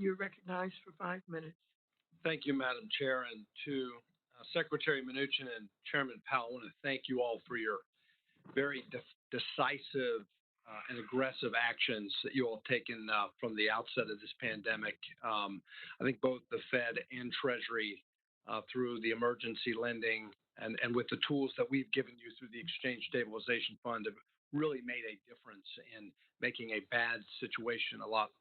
You're recognized for 5 minutes. Thank you, Madam Chair, and to Secretary Mnuchin and Chairman Powell, I want to thank you all for your very decisive and aggressive actions that you all have taken from the outset of this pandemic. I think both the Fed and Treasury, through the emergency lending and with the tools that we've given you through the Exchange Stabilization Fund, have really made a difference in making a bad situation a lot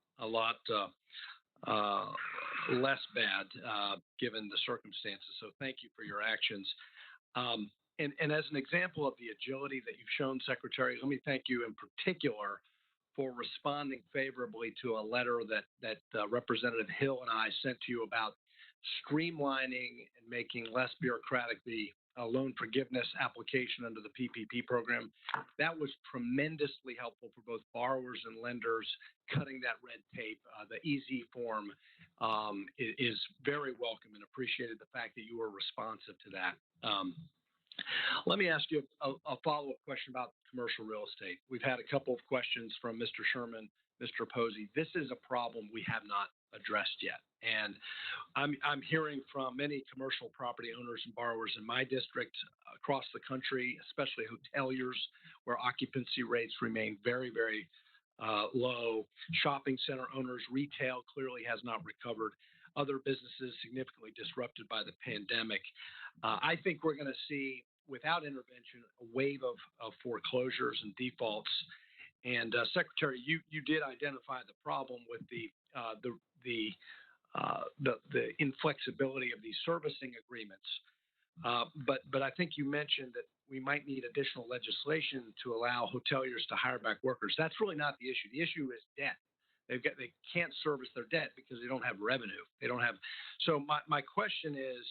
less bad given the circumstances. So thank you for your actions. And as an example of the agility that you've shown, Secretary, let me thank you in particular for responding favorably to a letter that Representative Hill and I sent to you about streamlining and making less bureaucratic the loan forgiveness application under the PPP program. That was tremendously helpful for both borrowers and lenders, cutting that red tape. The easy form is very welcome, and appreciated the fact that you were responsive to that. Let me ask you a follow-up question about commercial real estate. We've had a couple of questions from Mr. Sherman, Mr. Posey. This is a problem we have not addressed yet. And I'm hearing from many commercial property owners and borrowers in my district across the country, especially hoteliers, where occupancy rates remain very, very low. Shopping center owners, retail clearly has not recovered. Other businesses significantly disrupted by the pandemic. I think we're going to see, without intervention, a wave of foreclosures and defaults. And Secretary, you did identify the problem with the inflexibility of these servicing agreements. But I think you mentioned that we might need additional legislation to allow hoteliers to hire back workers. That's really not the issue. The issue is debt. They can't service their debt because they don't have revenue. They don't have. So my question is,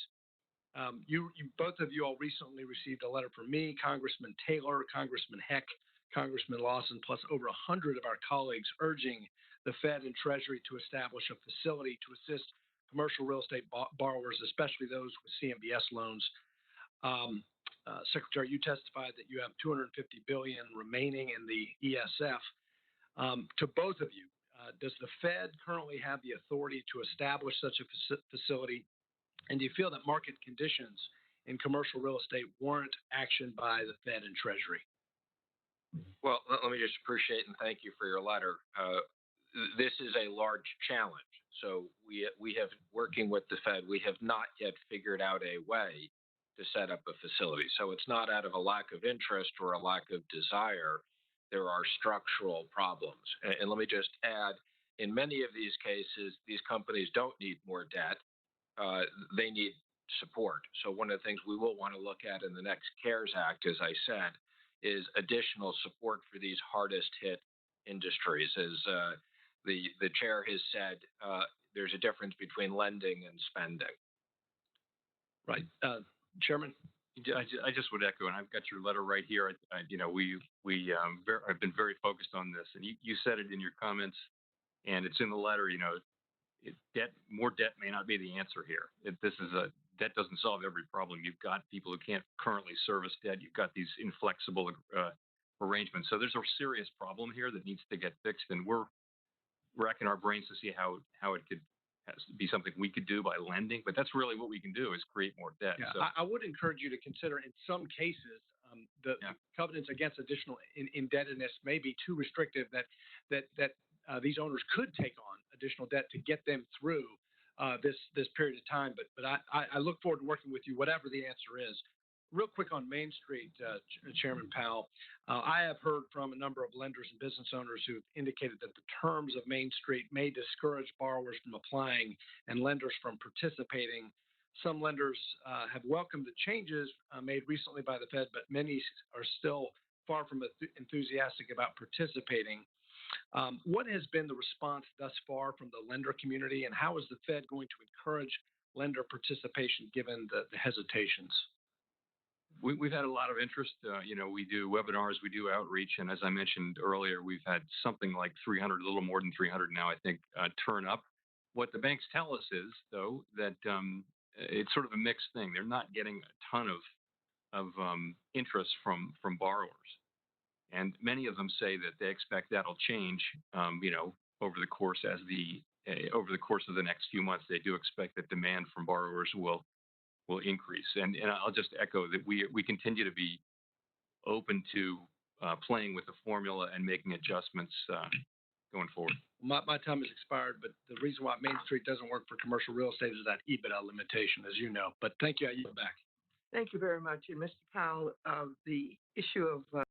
you both of you all recently received a letter from me, Congressman Taylor, Congressman Heck, Congressman Lawson, plus over 100 of our colleagues urging the Fed and Treasury to establish a facility to assist commercial real estate borrowers, especially those with CMBS loans. Secretary, you testified that you have $250 billion remaining in the ESF. To both of you, does the Fed currently have the authority to establish such a facility? And do you feel that market conditions in commercial real estate warrant action by the Fed and Treasury? Well, let me just appreciate and thank you for your letter. This is a large challenge. So we have, working with the Fed, we have not yet figured out a way to set up a facility. So it's not out of a lack of interest or a lack of desire. There are structural problems. And let me just add, in many of these cases, these companies don't need more debt. They need support. So one of the things we will want to look at in the next CARES Act, as I said, is additional support for these hardest hit industries. As the chair has said, there's a difference between lending and spending. Right. Chairman? I just would echo, and I've got your letter right here. I've been very focused on this, and you said it in your comments, and it's in the letter. More debt may not be the answer here. Debt doesn't solve every problem. You've got people who can't currently service debt. You've got these inflexible arrangements. So there's a serious problem here that needs to get fixed, and we're racking our brains to see how it could be something we could do by lending. But that's really what we can do, is create more debt. Yeah, so, I would encourage you to consider, in some cases, the covenants against additional indebtedness may be too restrictive that these owners could take on additional debt to get them through this period of time. But I look forward to working with you, whatever the answer is. Real quick on Main Street, Chairman Powell, I have heard from a number of lenders and business owners who've indicated that the terms of Main Street may discourage borrowers from applying and lenders from participating. Some lenders have welcomed the changes made recently by the Fed, but many are still far from enthusiastic about participating. What has been the response thus far from the lender community, and how is the Fed going to encourage lender participation given the hesitations? We've had a lot of interest. We do webinars, we do outreach, and as I mentioned earlier, we've had something like 300, a little more than 300 now, I think, turn up. What the banks tell us is, though, that it's sort of a mixed thing. They're not getting a ton of interest from borrowers, and many of them say that they expect that'll change, over the course as over the course of the next few months, they do expect that demand from borrowers will increase. And I'll just echo that we continue to be open to playing with the formula and making adjustments going forward. My time has expired, but the reason why Main Street doesn't work for commercial real estate is that EBITDA limitation, as you know. But thank you. I yield back. Thank you very much. And Mr. Powell, the issue of